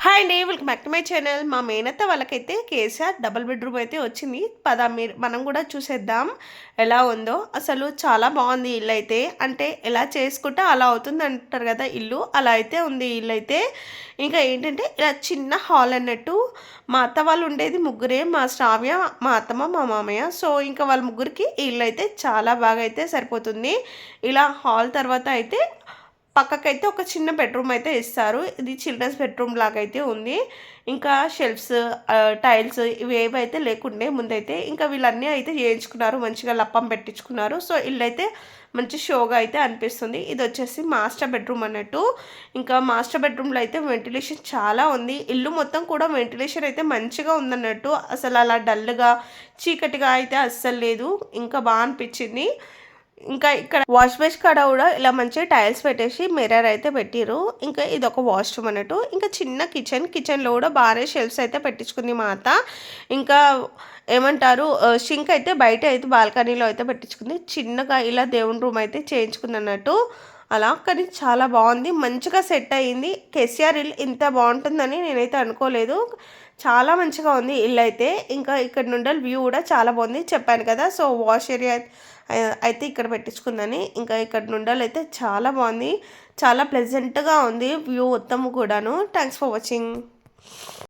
Hi అండి. Welcome back to my channel. మా మేనత్త వాళ్ళకైతే కేసీఆర్ డబుల్ బెడ్రూమ్ అయితే వచ్చింది. పద మనం కూడా చూసేద్దాం ఎలా ఉందో. అసలు చాలా బాగుంది ఇల్లు అయితే. అంటే ఎలా చేసుకుంటే అలా అవుతుంది అంటారు కదా ఇల్లు, అలా అయితే ఉంది ఇల్లు అయితే. ఇంకా ఏంటంటే ఇలా చిన్న హాల్ అన్నట్టు. మా అత్త వాళ్ళు ఉండేది ముగ్గురే, మా శ్రావ్య, మా అత్తమ్మ, మా మామయ్య. సో ఇంకా వాళ్ళ ముగ్గురికి ఈ ఇల్లు అయితే చాలా బాగా అయితే సరిపోతుంది. ఇలా హాల్ తర్వాత అయితే పక్కకైతే ఒక చిన్న బెడ్రూమ్ అయితే ఇస్తారు. ఇది చిల్డ్రన్స్ బెడ్రూమ్ లాగా అయితే ఉంది. ఇంకా షెల్ఫ్స్, టైల్స్ ఇవి ఏవైతే లేకుండే ముందైతే. ఇంకా వీళ్ళన్నీ అయితే చేయించుకున్నారు, మంచిగా లప్పం పెట్టించుకున్నారు. సో ఇల్లైతే మంచి షోగా అయితే అనిపిస్తుంది. ఇది వచ్చేసి మాస్టర్ బెడ్రూమ్ అన్నట్టు. ఇంకా మాస్టర్ బెడ్రూమ్లో అయితే వెంటిలేషన్ చాలా ఉంది. ఇల్లు మొత్తం కూడా వెంటిలేషన్ అయితే మంచిగా ఉందన్నట్టు. అసలు అలా డల్గా చీకటిగా అయితే అస్సలు లేదు. ఇంకా బాగా అనిపించింది. ఇంకా ఇక్కడ వాష్ బేస్ కాడ కూడా ఇలా మంచిగా టైల్స్ పెట్టేసి మిర్రర్ అయితే పెట్టిరు. ఇంకా ఇది ఒక వాష్రూమ్ అన్నట్టు. ఇంకా చిన్న కిచెన్లో కూడా బాగానే షెల్ఫ్స్ అయితే పెట్టించుకుంది మా అత్త. ఇంకా ఏమంటారు, షింక్ అయితే బయట అయితే బాల్కనీలో అయితే పెట్టించుకుంది. చిన్నగా ఇలా దేవుని రూమ్ అయితే చేయించుకుంది అన్నట్టు. అలా కానీ చాలా బాగుంది, మంచిగా సెట్ అయ్యింది. కేసీఆర్ ఇల్లు ఇంత బాగుంటుందని నేనైతే అనుకోలేదు. చాలా మంచిగా ఉంది ఇల్లు అయితే. ఇంకా ఇక్కడ నుండి వ్యూ కూడా చాలా బాగుంది, చెప్పాను కదా. సో వాష్ ఏరియా అయితే ఇక్కడ పెట్టించుకుందని. ఇంకా ఇక్కడ నుండి అయితే చాలా బాగుంది, చాలా ప్లెజెంట్గా ఉంది వ్యూ మొత్తము కూడాను. Thanks for watching.